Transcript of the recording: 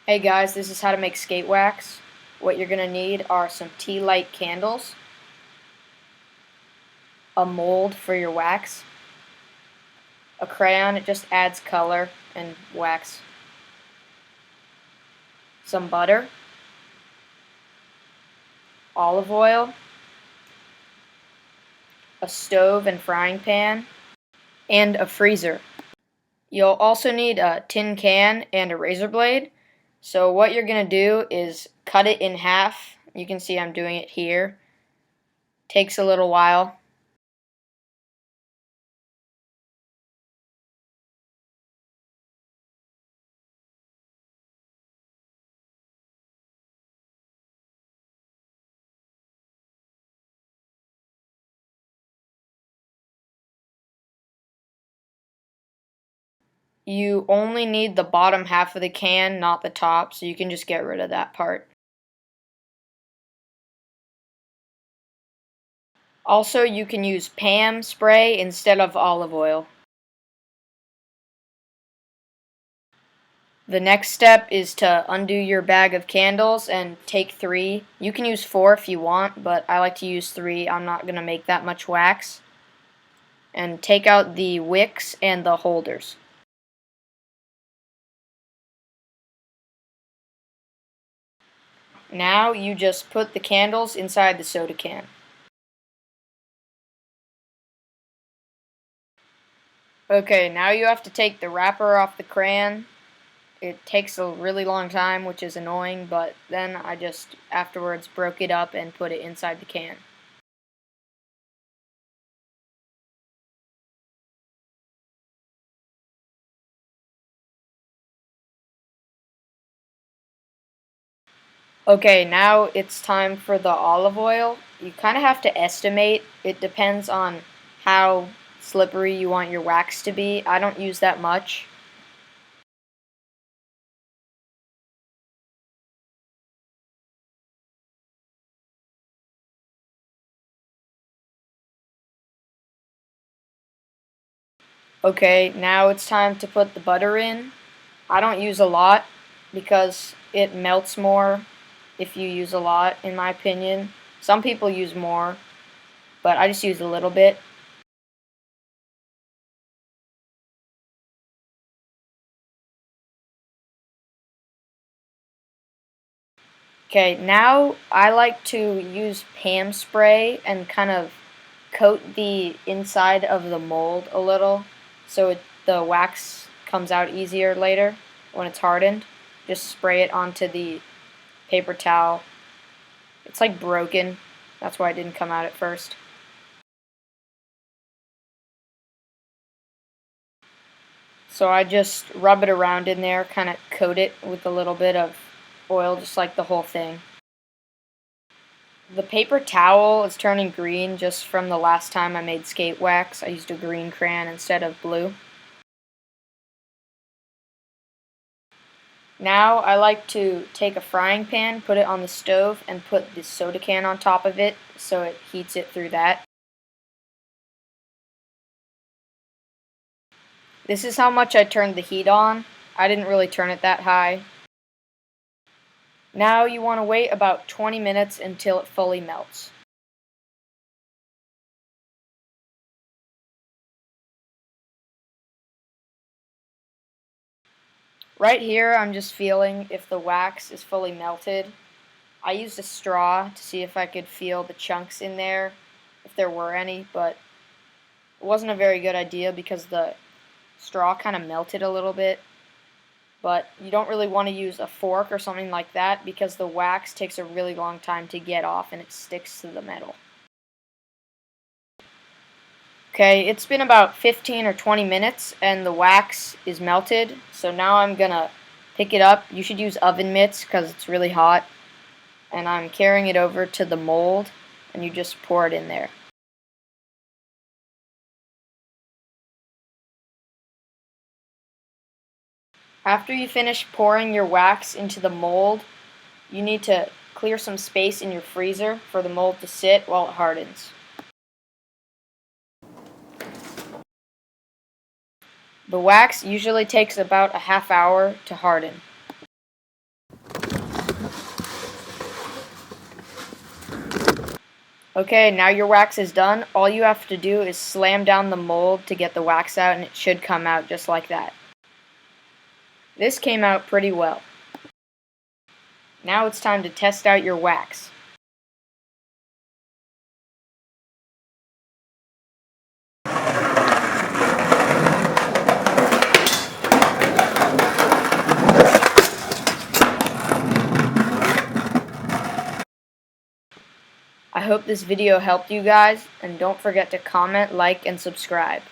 Hey guys, this is how to make skate wax. What you're going to need are some tea light candles, a mold for your wax, a crayon, it just adds color and wax, some butter, olive oil, a stove and frying pan, and a freezer. You'll also need a tin can and a razor blade. So what you're going to do is cut it in half. You can see I'm doing it here. Takes a little while. You only need the bottom half of the can, not the top, so you can just get rid of that part. Also, you can use Pam Spray instead of olive oil. The next step is to undo your bag of candles and take 3. You can use 4 if you want, but I like to use 3. I'm not going to make that much wax. And take out the wicks and the holders. Now you just put the candles inside the soda can. Okay, now you have to take the wrapper off the crayon. It takes a really long time, which is annoying, but then I just afterwards broke it up and put it inside the can. Okay, now it's time for the olive oil. You kind of have to estimate. It depends on how slippery you want your wax to be. I don't use that much. Okay, now it's time to put the butter in. I don't use a lot because it melts more if you use a lot, in my opinion. Some people use more, but I just use a little bit. Okay, now I like to use Pam spray and kind of coat the inside of the mold a little so the wax comes out easier later when it's hardened. Just spray it onto the paper towel. It's like broken. That's why it didn't come out at first. So I just rub it around in there, kind of coat it with a little bit of oil, just like the whole thing. The paper towel is turning green just from the last time I made skate wax. I used a green crayon instead of blue. Now I like to take a frying pan, put it on the stove, and put the soda can on top of it so it heats it through that. This is how much I turned the heat on. I didn't really turn it that high. Now you want to wait about 20 minutes until it fully melts. Right here I'm just feeling if the wax is fully melted. I used a straw to see if I could feel the chunks in there, if there were any, but it wasn't a very good idea because the straw kind of melted a little bit. But you don't really want to use a fork or something like that because the wax takes a really long time to get off and it sticks to the metal. Okay, it's been about 15 or 20 minutes and the wax is melted, so now I'm gonna pick it up. You should use oven mitts because it's really hot. And I'm carrying it over to the mold and you just pour it in there. After you finish pouring your wax into the mold, you need to clear some space in your freezer for the mold to sit while it hardens. The wax usually takes about a half hour to harden. Okay, now your wax is done. All you have to do is slam down the mold to get the wax out, and it should come out just like that. This came out pretty well. Now it's time to test out your wax. I hope this video helped you guys, and don't forget to comment, like, and subscribe.